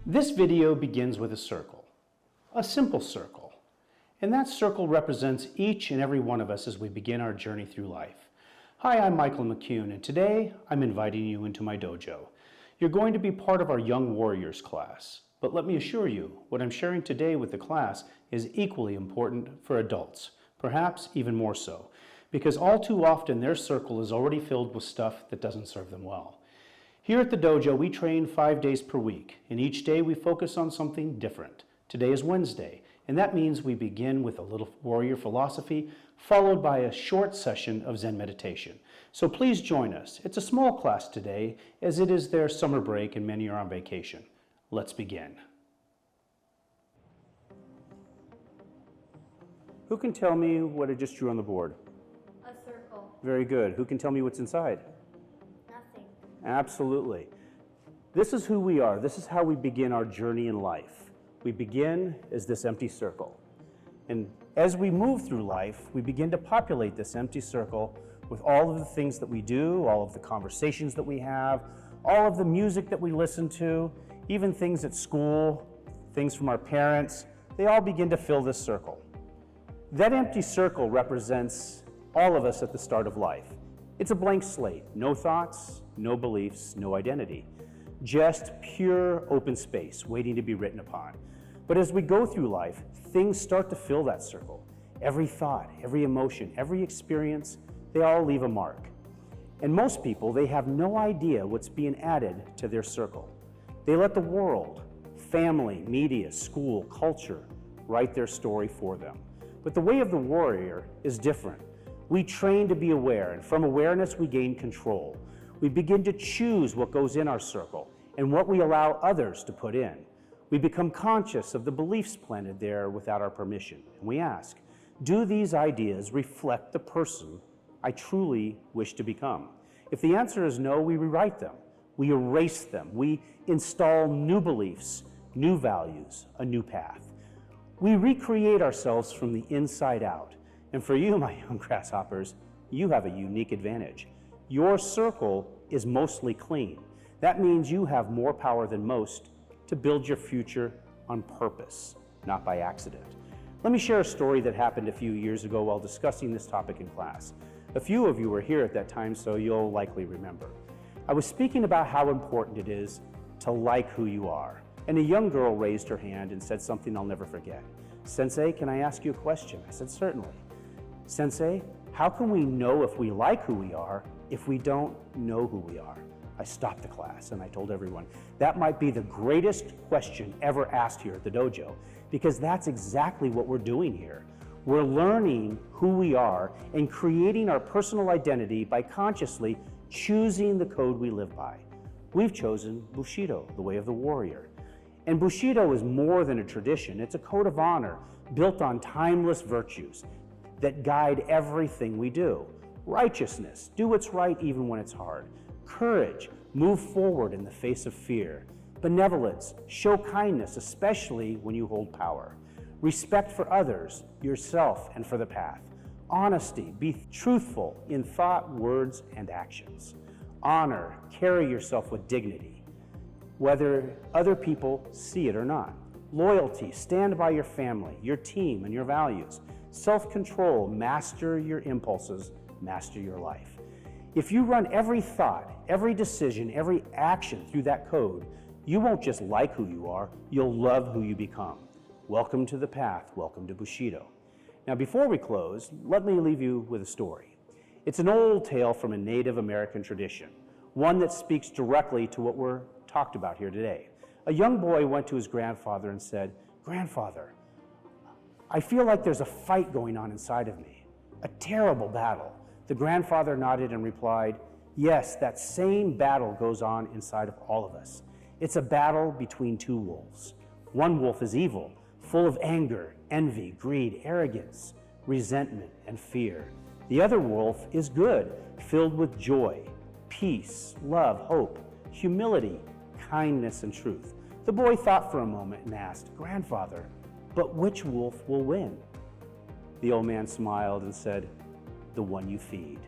This video begins with a circle, a simple circle, and that circle represents each and every one of us as we begin our journey through life. Hi, I'm 𝐼𝐴 and today I'm inviting you into my dojo. You're going to be part of our Young Warriors class, but let me assure you, what I'm sharing today with the class is equally important for adults, perhaps even more so, because all too often their circle is already filled with stuff that doesn't serve them well. Here at the dojo, we train 5 days per week, and each day we focus on something different. Today is Wednesday, and that means we begin with a little warrior philosophy, followed by a short session of Zen meditation. So please join us. It's a small class today, as it is their summer break and many are on vacation. Let's begin. Who can tell me what I just drew on the board? A circle. Very good. Who can tell me what's inside? Nothing. Absolutely. This is who we are. This is how we begin our journey in life. We begin as this empty circle. And as we move through life, we begin to populate this empty circle with all of the things that we do, all of the conversations that we have, all of the music that we listen to, even things at school, things from our parents. They all begin to fill this circle. That empty circle represents all of us at the start of life. It's a blank slate, no thoughts, no beliefs, no identity. Just pure open space waiting to be written upon. But as we go through life, things start to fill that circle. Every thought, every emotion, every experience, they all leave a mark. And most people, they have no idea what's being added to their circle. They let the world, family, media, school, culture write their story for them. But the way of the warrior is different. We train to be aware, and from awareness we gain control. We begin to choose what goes in our circle and what we allow others to put in. We become conscious of the beliefs planted there without our permission. And we ask, do these ideas reflect the person I truly wish to become? If the answer is no, we rewrite them. We erase them. We install new beliefs, new values, a new path. We recreate ourselves from the inside out. And for you, my young grasshoppers, you have a unique advantage. Your circle is mostly clean. That means you have more power than most to build your future on purpose, not by accident. Let me share a story that happened a few years ago while discussing this topic in class. A few of you were here at that time, so you'll likely remember. I was speaking about how important it is to like who you are. And a young girl raised her hand and said something I'll never forget. "Sensei, can I ask you a question?" I said, "Certainly." "Sensei, how can we know if we like who we are if we don't know who we are?" I stopped the class and I told everyone, that might be the greatest question ever asked here at the dojo, because that's exactly what we're doing here. We're learning who we are and creating our personal identity by consciously choosing the code we live by. We've chosen Bushido, the way of the warrior. And Bushido is more than a tradition. It's a code of honor built on timeless virtues that guide everything we do. Righteousness, do what's right even when it's hard. Courage, move forward in the face of fear. Benevolence, show kindness, especially when you hold power. Respect for others, yourself, and for the path. Honesty, be truthful in thought, words, and actions. Honor, carry yourself with dignity, whether other people see it or not. Loyalty, stand by your family, your team, and your values. Self-control, master your impulses, master your life. If you run every thought, every decision, every action through that code, you won't just like who you are, you'll love who you become. Welcome to the path, welcome to Bushido. Now before we close, let me leave you with a story. It's an old tale from a Native American tradition, one that speaks directly to what we're talked about here today. A young boy went to his grandfather and said, "Grandfather, I feel like there's a fight going on inside of me, a terrible battle." The grandfather nodded and replied, "Yes, that same battle goes on inside of all of us. It's a battle between two wolves. One wolf is evil, full of anger, envy, greed, arrogance, resentment, and fear. The other wolf is good, filled with joy, peace, love, hope, humility, kindness, and truth." The boy thought for a moment and asked, "Grandfather, but which wolf will win?" The old man smiled and said, "The one you feed."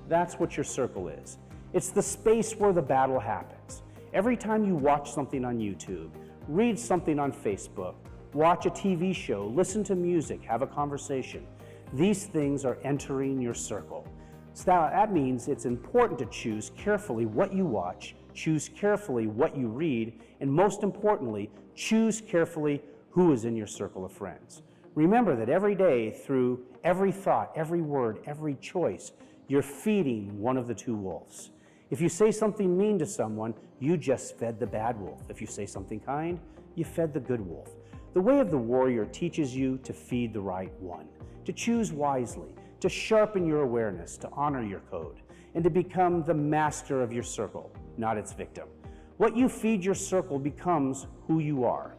That's what your circle is. It's the space where the battle happens. Every time you watch something on YouTube, read something on Facebook, watch a TV show, listen to music, have a conversation, these things are entering your circle. So that means it's important to choose carefully what you watch, choose carefully what you read, and most importantly, choose carefully who is in your circle of friends. Remember that every day, through every thought, every word, every choice, you're feeding one of the two wolves. If you say something mean to someone, you just fed the bad wolf. If you say something kind, you fed the good wolf. The way of the warrior teaches you to feed the right one, to choose wisely, to sharpen your awareness, to honor your code, and to become the master of your circle, not its victim. What you feed your circle becomes who you are.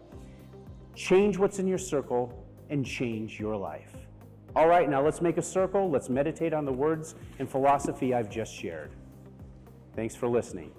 Change what's in your circle and change your life. All right, now let's make a circle. Let's meditate on the words and philosophy I've just shared. Thanks for listening.